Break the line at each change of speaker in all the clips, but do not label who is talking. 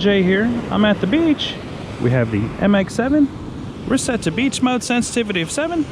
Jay here. I'm at the beach. We have the MX7. We're set to beach mode, sensitivity of 7.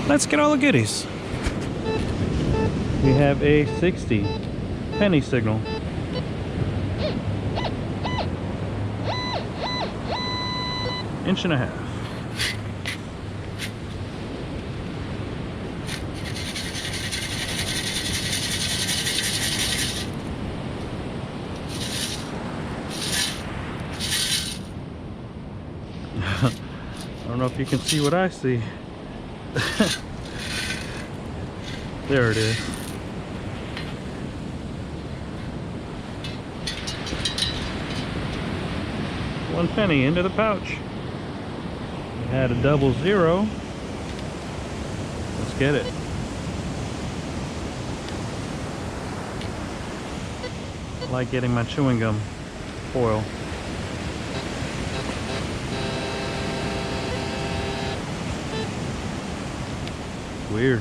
Let's get all the goodies. We have a 60 penny signal. Inch and a half. I don't know if you can see what I see. There it is. One penny into the pouch. We had a 00. Let's get it. I like getting my chewing gum foil. Weird.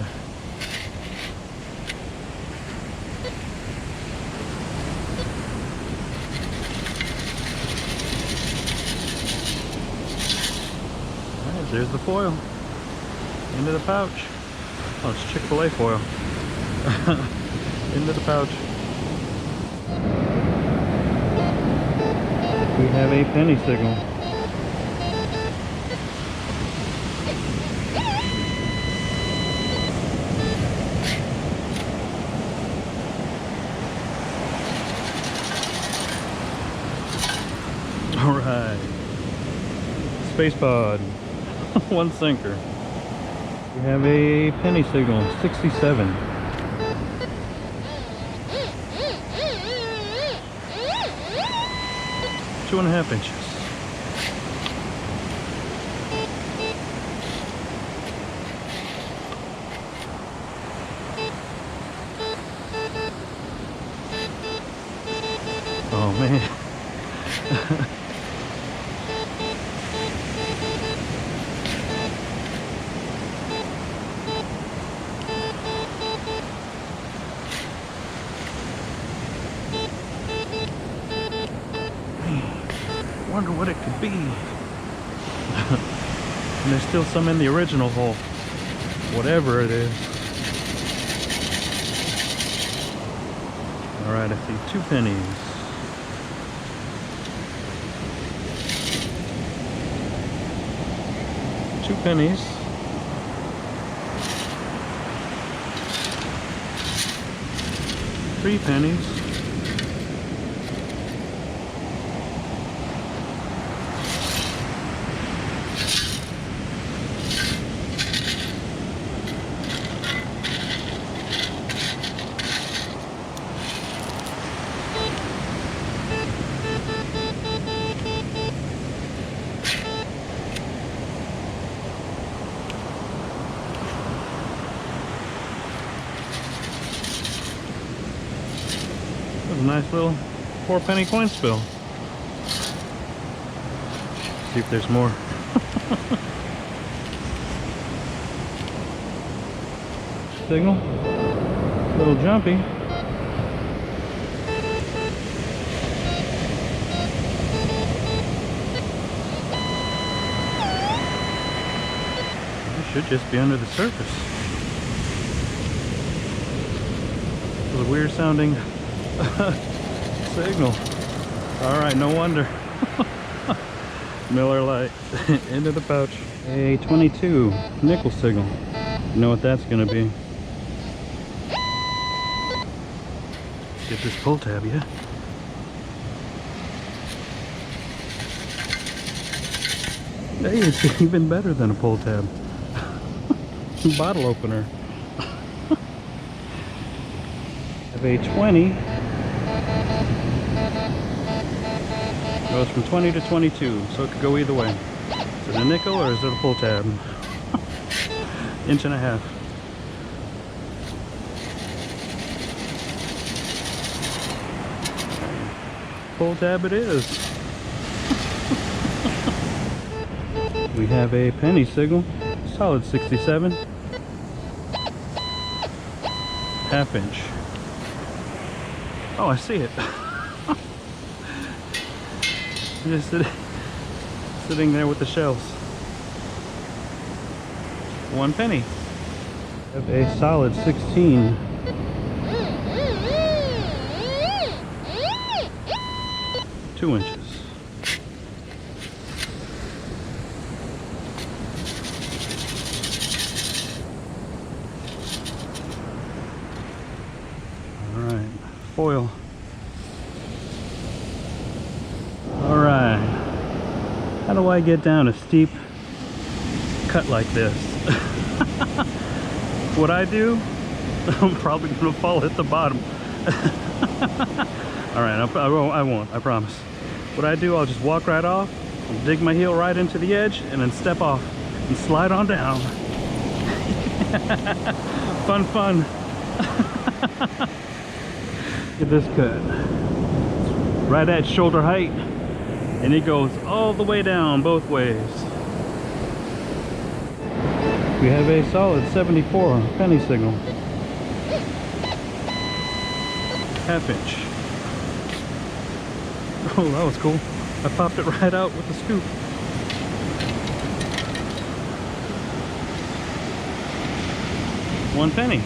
Alright, there's the foil. Into the pouch. Oh, it's Chick-fil-A foil. Into the pouch. We have a penny signal. Alright, space pod, one sinker. We have a penny signal, 67. 2.5 inches. Oh man. Wonder what it could be. And there's still some in the original hole, whatever it is. All right, I see 2 pennies. Two pennies. 3 pennies. 'That was a nice little 4-penny coin spill. See if there's more. Signal. A little jumpy. It should just be under the surface. It was a weird sounding signal. Alright, no wonder. Miller Lite into the pouch. A 22 nickel signal. You know what that's gonna be. Get this pull tab, yeah? Hey, it's even better than a pull tab. Bottle opener. Have a 20. Goes from 20 to 22, so it could go either way. Is it a nickel or is it a pull tab? 1.5 inches. Pull tab it is. We have a penny signal, solid 67. 1/2 inch. Oh, I see it. Just sitting there with the shells. 1 penny. Have a solid 16. Two inches. Alright, foil. Alright. How do I get down a steep cut like this? What I do, I'm probably gonna fall at the bottom. Alright, I won't, I promise. What I do, I'll just walk right off, dig my heel right into the edge, and then step off and slide on down. Fun. Look at this cut. It's right at shoulder height, and it goes all the way down both ways. We have a solid 74 penny signal. Half inch. Oh, that was cool. I popped it right out with the scoop. One penny.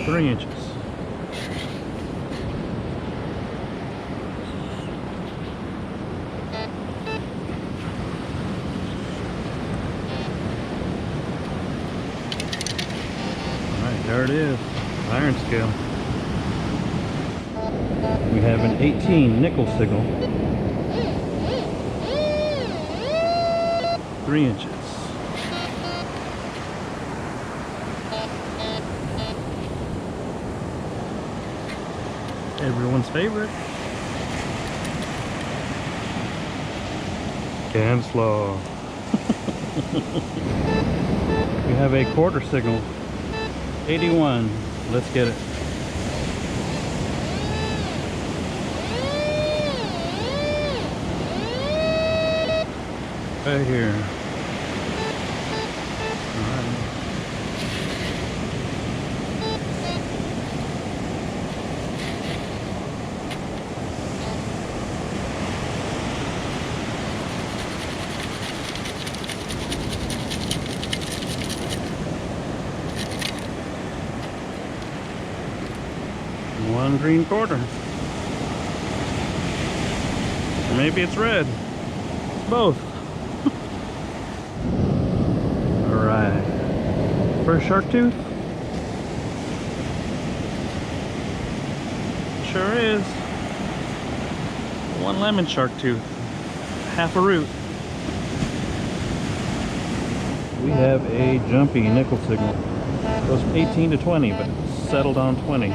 Three inches. There it is, iron scale. We have an 18 nickel signal. 3 inches. Everyone's favorite. Canslaw. We have a quarter signal. 81. Let's get it. Right here. All right. One green quarter. Or maybe it's red. Both. Alright. First shark tooth. Sure is. One lemon shark tooth. Half a root. We have a jumpy nickel signal. Goes from 18 to 20, but settled on 20.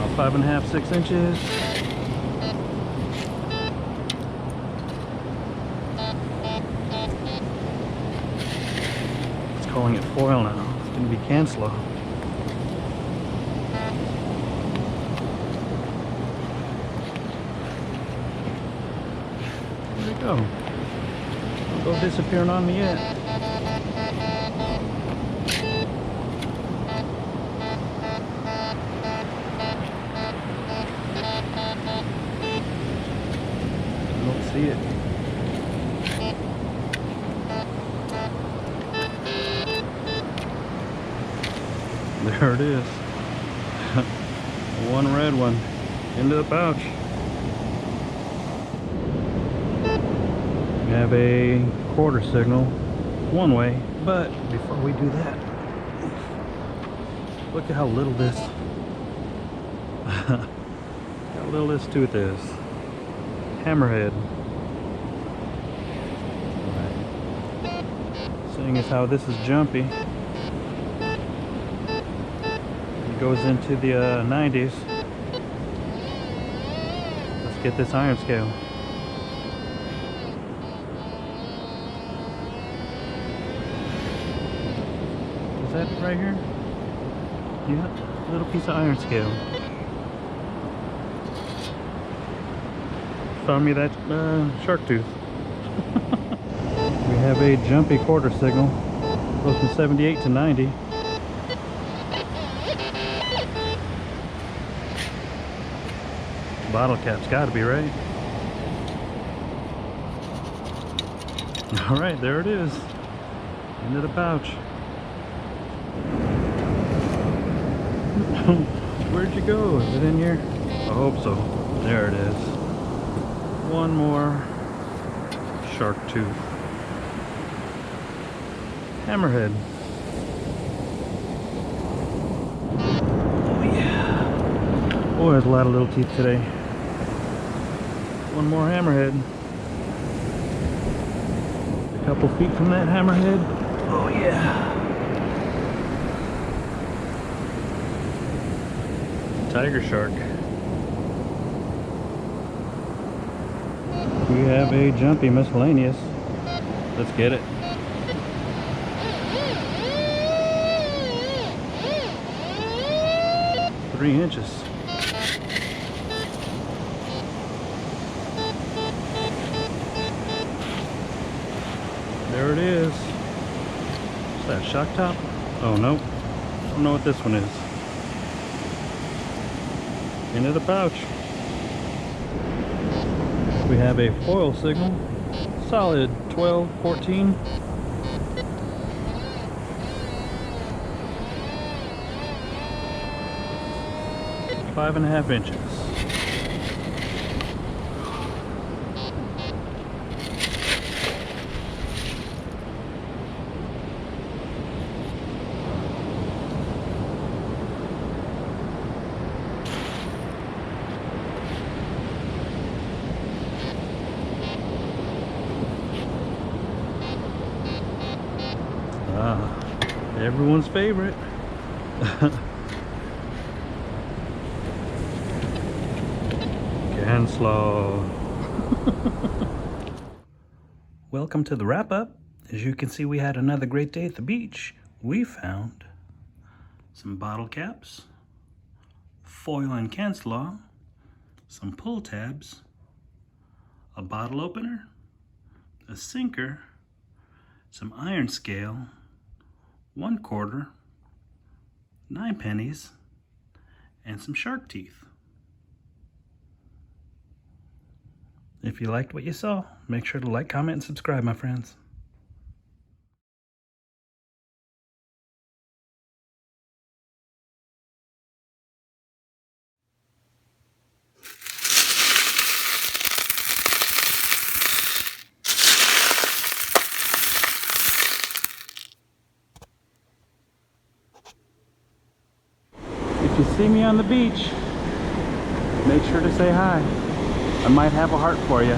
About 5.5, 6 inches. It's calling it foil now. It's going to be Canslaw. There we go. Don't go disappearing on me yet. See it. There it is. One red one into the pouch. We have a quarter signal one way, but before we do that, look at how little this tooth is. Hammerhead. Seeing as how this is jumpy, it goes into the 90s. Let's get this iron scale. Is that right here? Yeah, little piece of iron scale. Found me that shark tooth. We have a jumpy quarter signal. Goes from 78 to 90. Bottle cap's gotta be right. Alright, there it is. Into the pouch. Where'd you go? Is it in here? I hope so. There it is. One more shark tooth. Hammerhead. Oh yeah. Oh, there's a lot of little teeth today. One more hammerhead. A couple feet from that hammerhead. Oh yeah. Tiger shark. We have a jumpy miscellaneous. Let's get it. Three inches. There it is. Is that shock top? Oh no. I don't know what this one is. Into the pouch. We have a foil signal. Solid 12, 14. Five and a half inches. Everyone's favorite. Slaw. Welcome to the wrap-up. As you can see, we had another great day at the beach. We found some bottle caps, foil and canslaw, some pull tabs, a bottle opener, a sinker, some iron scale, 1/4, 9 pennies, and some shark teeth. If you liked what you saw, make sure to like, comment, and subscribe, my friends. If you see me on the beach, make sure to say hi. I might have a heart for you.